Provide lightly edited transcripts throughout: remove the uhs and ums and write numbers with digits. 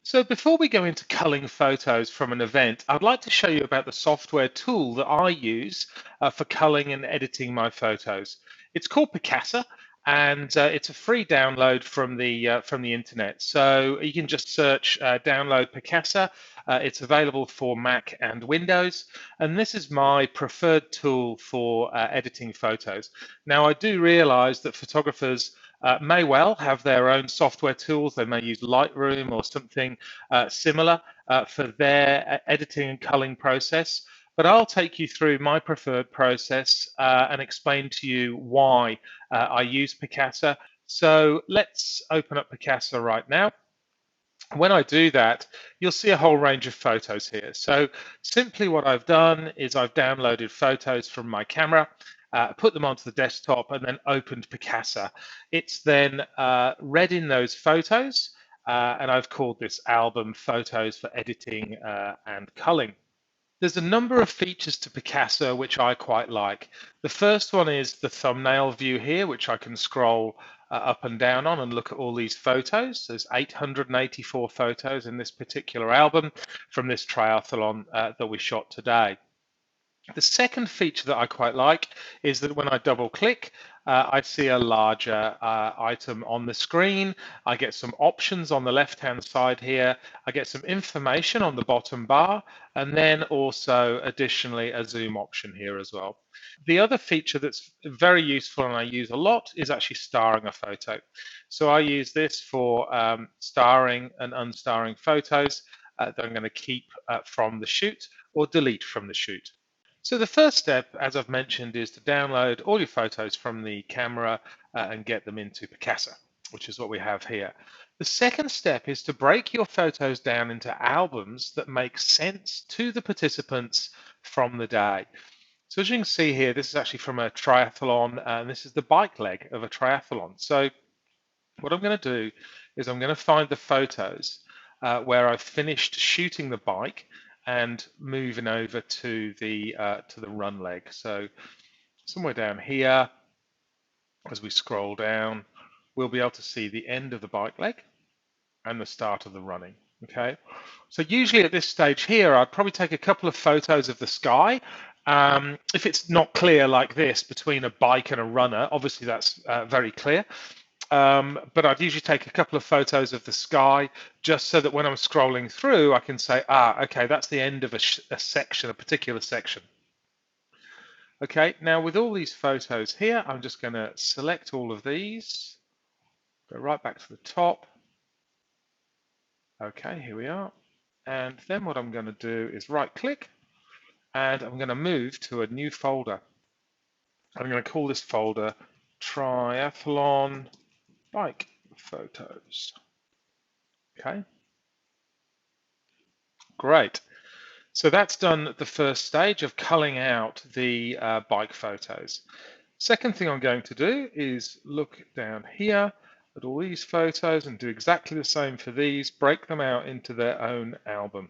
So before we go into culling photos from an event, I'd like to show you about the software tool that I use for culling and editing my photos. It's called Picasa, and it's a free download from the internet. So you can just search download Picasa. It's available for Mac and Windows, and this is my preferred tool for editing photos. Now, I do realize that photographers may well have their own software tools. They may use Lightroom or something similar for their editing and culling process. But I'll take you through my preferred process and explain to you why I use Picasa. So let's open up Picasa right now. When I do that, you'll see a whole range of photos here. So simply what I've done is I've downloaded photos from my camera, put them onto the desktop, and then opened Picasa. It's then read in those photos, and I've called this album Photos for Editing and Culling. There's a number of features to Picasa which I quite like. The first one is the thumbnail view here, which I can scroll up and down on and look at all these photos. There's 884 photos in this particular album from this triathlon that we shot today. The second feature that I quite like is that when I double click, I see a larger item on the screen. I get some options on the left-hand side here. I get some information on the bottom bar, and then also additionally a zoom option here as well. The other feature that's very useful and I use a lot is actually starring a photo. So I use this for starring and unstarring photos that I'm going to keep from the shoot or delete from the shoot. So the first step, as I've mentioned, is to download all your photos from the camera and get them into Picasa, which is what we have here. The second step is to break your photos down into albums that make sense to the participants from the day. So as you can see here, this is actually from a triathlon, and this is the bike leg of a triathlon. So what I'm going to do is I'm going to find the photos where I've finished shooting the bike and moving over to the run leg. So somewhere down here, as we scroll down, we'll be able to see the end of the bike leg and the start of the running. Okay, so usually at this stage here, I'd probably take a couple of photos of the sky. If it's not clear like this between a bike and a runner, obviously that's very clear. But I'd usually take a couple of photos of the sky just so that when I'm scrolling through, I can say, okay, that's the end of a section, a particular section. Okay, now with all these photos here, I'm just going to select all of these, go right back to the top. Okay, here we are. And then what I'm going to do is right click and I'm going to move to a new folder. I'm going to call this folder Triathlon Bike Photos. Okay, great. So that's done the first stage of culling out the bike photos. Second thing I'm going to do is look down here at all these photos and do exactly the same for these, break them out into their own album.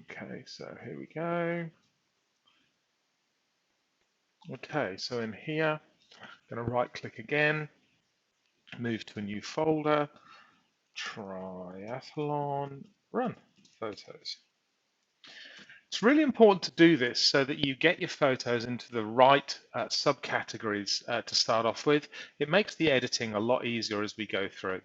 Okay, so here we go. Okay, so in here, I'm going to right click again, move to a new folder, triathlon, run photos. It's really important to do this so that you get your photos into the right subcategories to start off with. It makes the editing a lot easier as we go through.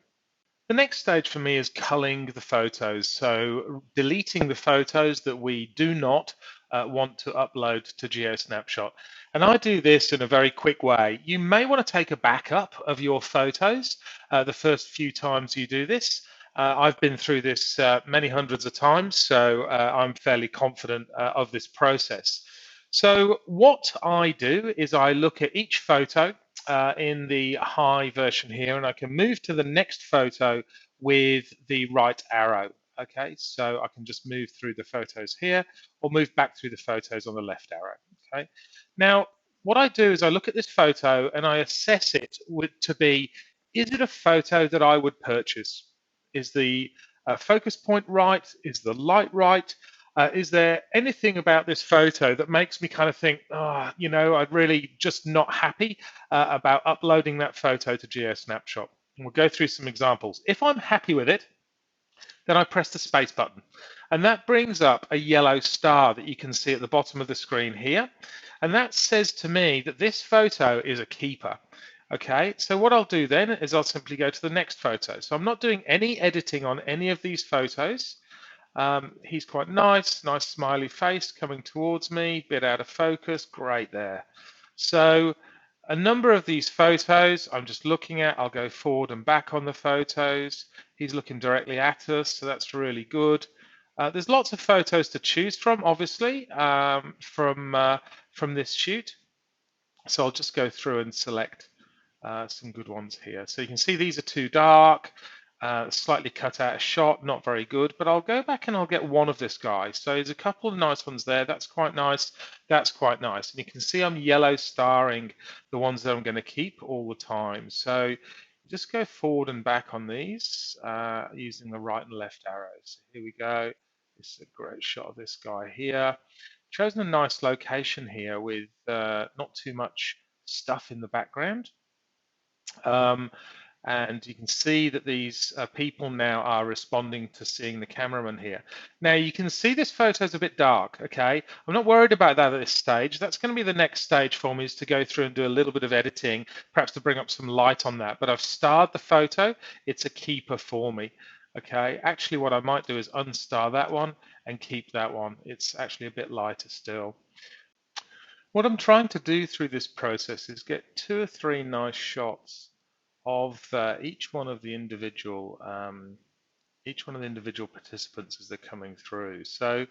The next stage for me is culling the photos, so deleting the photos that we do not want to upload to GeoSnapshot. And I do this in a very quick way. You may want to take a backup of your photos the first few times you do this. I've been through this many hundreds of times, so I'm fairly confident of this process. So what I do is I look at each photo in the high version here, and I can move to the next photo with the right arrow. Okay, so I can just move through the photos here or move back through the photos on the left arrow. Okay, now what I do is I look at this photo and I assess it to be, is it a photo that I would purchase? Is the focus point right? Is the light right? Is there anything about this photo that makes me kind of think, you know, I'm really just not happy about uploading that photo to GeoSnapshot? And we'll go through some examples. If I'm happy with it, Then I press the space button, and that brings up a yellow star that you can see at the bottom of the screen here. And that says to me that this photo is a keeper. Okay, so what I'll do then is I'll simply go to the next photo. So I'm not doing any editing on any of these photos. He's quite nice, nice smiley face coming towards me, bit out of focus, great there. So a number of these photos I'm just looking at, I'll go forward and back on the photos. He's looking directly at us, so that's really good. There's lots of photos to choose from, obviously, from this shoot. So I'll just go through and select some good ones here. So you can see these are too dark, slightly cut out a shot, not very good, but I'll go back and I'll get one of this guy. So there's a couple of nice ones there. That's quite nice. That's quite nice. And you can see I'm yellow starring the ones that I'm going to keep all the time. So just go forward and back on these using the right and left arrows. So here we go. This is a great shot of this guy here. Chosen a nice location here with not too much stuff in the background. Um, and you can see that these people now are responding to seeing the cameraman here. Now you can see this photo is a bit dark, okay? I'm not worried about that at this stage. That's going to be the next stage for me, is to go through and do a little bit of editing, perhaps to bring up some light on that. But I've starred the photo. It's a keeper for me, okay? Actually, what I might do is unstar that one and keep that one. It's actually a bit lighter still. What I'm trying to do through this process is get 2 or 3 nice shots of each one of the individual participants as they're coming through. So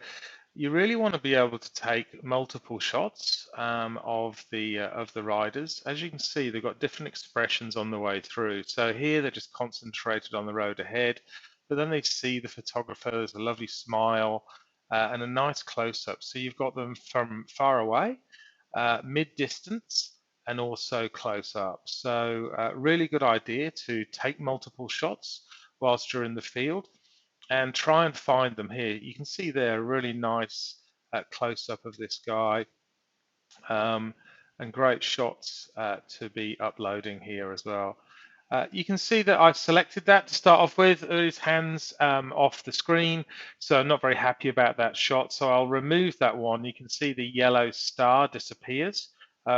you really want to be able to take multiple shots of the riders. As you can see, they've got different expressions on the way through. So here they're just concentrated on the road ahead, but then they see the photographer. There's a lovely smile and a nice close-up. So you've got them from far away, mid-distance, and also close up. So really good idea to take multiple shots whilst you're in the field and try and find them here. You can see there a really nice close up of this guy and great shots to be uploading here as well. You can see that I've selected that to start off with, his hands off the screen, so I'm not very happy about that shot, so I'll remove that one. You can see the yellow star disappears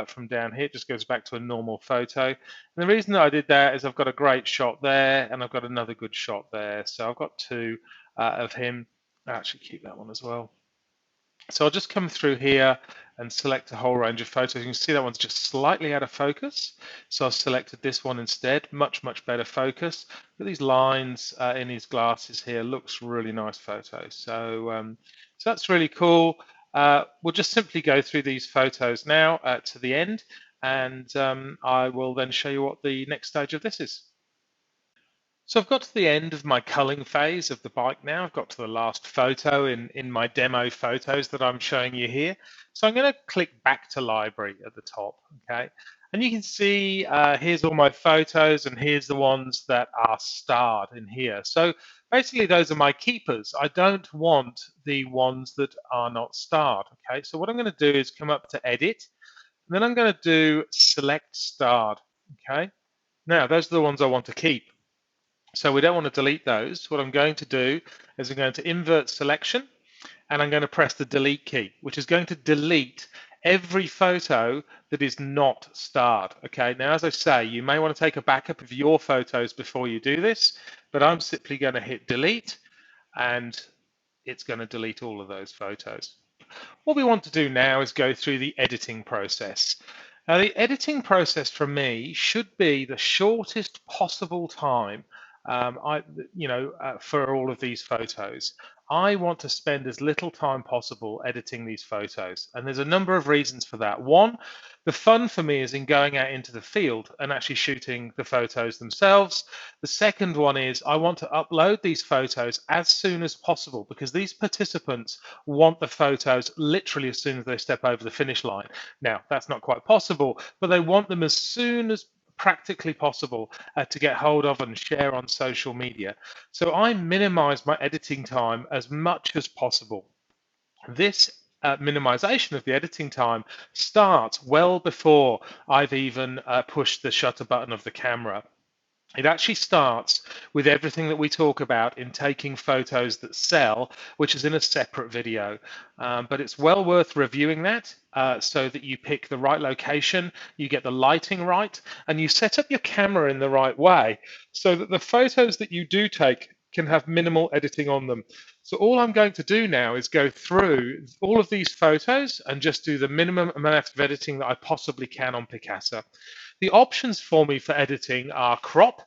from down here. It just goes back to a normal photo. And the reason that I did that is I've got a great shot there and I've got another good shot there. So I've got 2 of him. I'll actually keep that one as well. So I'll just come through here and select a whole range of photos. You can see that one's just slightly out of focus. So I've selected this one instead, much better focus. But these lines in his glasses here looks really nice photo. So, so that's really cool. We'll just simply go through these photos now to the end, and I will then show you what the next stage of this is. So I've got to the end of my culling phase of the bike now. I've got to the last photo in my demo photos that I'm showing you here. So I'm going to click back to library at the top, okay? And you can see here's all my photos and here's the ones that are starred in here. So basically those are my keepers. I don't want the ones that are not starred, okay? So what I'm going to do is come up to edit, and then I'm going to do select starred, okay? Now those are the ones I want to keep. So we don't want to delete those. What I'm going to do is I'm going to invert selection and I'm going to press the delete key, which is going to delete every photo that is not starred. Okay, now as I say, you may want to take a backup of your photos before you do this, but I'm simply going to hit delete and it's going to delete all of those photos. What we want to do now is go through the editing process. Now, the editing process for me should be the shortest possible time for all of these photos. I want to spend as little time possible editing these photos. And there's a number of reasons for that. One, the fun for me is in going out into the field and actually shooting the photos themselves. The second one is I want to upload these photos as soon as possible because these participants want the photos literally as soon as they step over the finish line. Now, that's not quite possible, but they want them as soon as practically possible to get hold of and share on social media. So I minimize my editing time as much as possible. This minimization of the editing time starts well before I've even pushed the shutter button of the camera. It actually starts with everything that we talk about in taking photos that sell, which is in a separate video. But it's well worth reviewing that so that you pick the right location, you get the lighting right, and you set up your camera in the right way so that the photos that you do take can have minimal editing on them. So all I'm going to do now is go through all of these photos and just do the minimum amount of editing that I possibly can on Picasa. The options for me for editing are crop,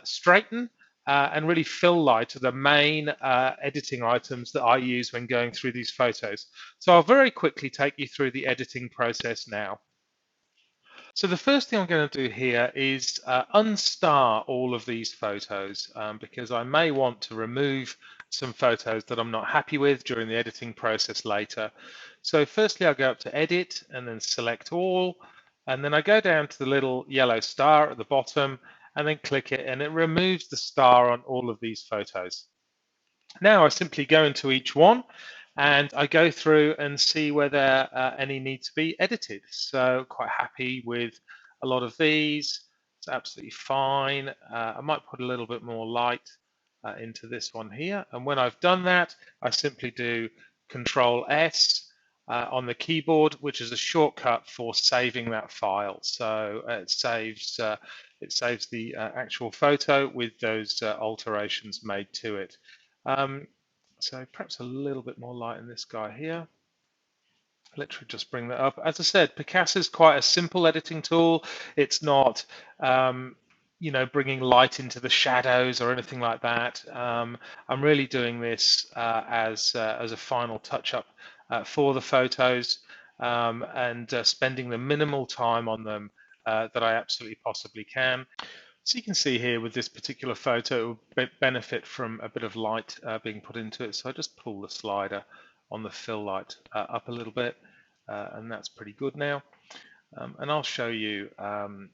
straighten, and really fill light are the main editing items that I use when going through these photos. So I'll very quickly take you through the editing process now. So the first thing I'm going to do here is unstar all of these photos because I may want to remove some photos that I'm not happy with during the editing process later. So firstly, I'll go up to Edit and then select All, and then I go down to the little yellow star at the bottom and then click it, and it removes the star on all of these photos. Now I simply go into each one and I go through and see whether any need to be edited. So quite happy with a lot of these. It's absolutely fine. I might put a little bit more light into this one here. And when I've done that, I simply do Control S on the keyboard, which is a shortcut for saving that file. So it saves the actual photo with those alterations made to it. So perhaps a little bit more light in this guy here. Literally just bring that up. As I said, Picasa is quite a simple editing tool. It's not, bringing light into the shadows or anything like that. I'm really doing this as a final touch-up for the photos and spending the minimal time on them that I absolutely possibly can. So you can see here with this particular photo, it will benefit from a bit of light being put into it. So I just pull the slider on the fill light up a little bit, and that's pretty good now. And I'll show you an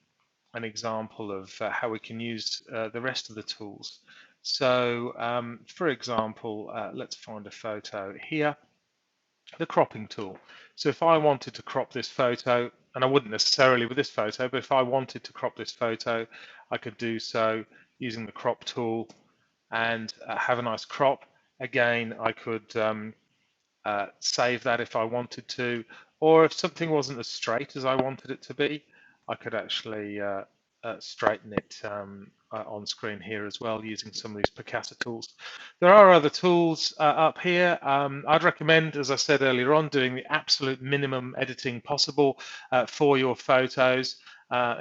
example of how we can use the rest of the tools. So for example, let's find a photo here. The cropping tool. So if I wanted to crop this photo, and I wouldn't necessarily with this photo, but if I wanted to crop this photo, I could do so using the crop tool and have a nice crop. Again, I could save that if I wanted to, or if something wasn't as straight as I wanted it to be, I could actually straighten it on screen here as well using some of these Picasa tools. There are other tools up here. I'd recommend, as I said earlier on, doing the absolute minimum editing possible for your photos.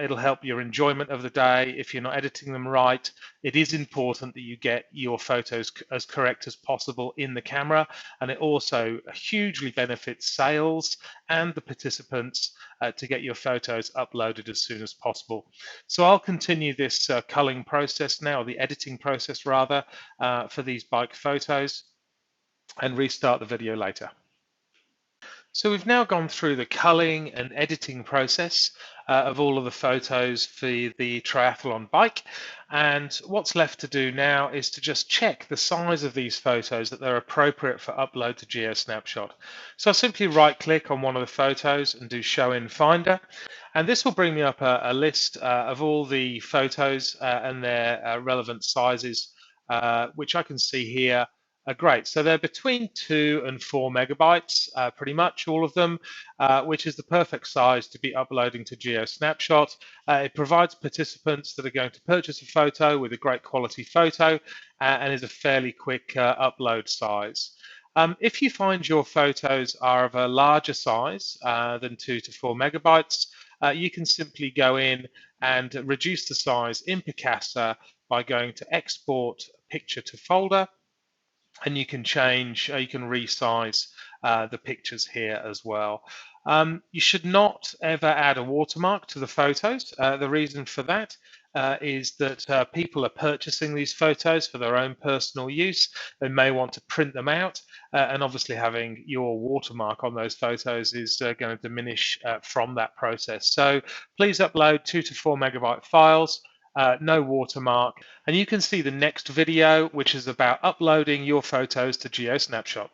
It'll help your enjoyment of the day. If you're not editing them right, it is important that you get your photos as correct as possible in the camera, and it also hugely benefits sales and the participants to get your photos uploaded as soon as possible. So I'll continue this culling process now, the editing process rather, for these bike photos and restart the video later. So we've now gone through the culling and editing process of all of the photos for the triathlon bike, and what's left to do now is to just check the size of these photos, that they're appropriate for upload to GeoSnapshot. So I'll simply right click on one of the photos and do show in Finder, and this will bring me up a list of all the photos and their relevant sizes, which I can see here. Great, so they're between 2 and 4 megabytes, pretty much all of them, which is the perfect size to be uploading to GeoSnapshot. It provides participants that are going to purchase a photo with a great quality photo and is a fairly quick upload size. If you find your photos are of a larger size than 2 to 4 megabytes, you can simply go in and reduce the size in Picasa by going to Export Picture to Folder, and you can change, you can resize the pictures here as well. You should not ever add a watermark to the photos. The reason for that is that people are purchasing these photos for their own personal use. They may want to print them out, and obviously having your watermark on those photos is going to diminish from that process. So please upload 2 to 4 megabyte files. No watermark, and you can see the next video, which is about uploading your photos to GeoSnapshot.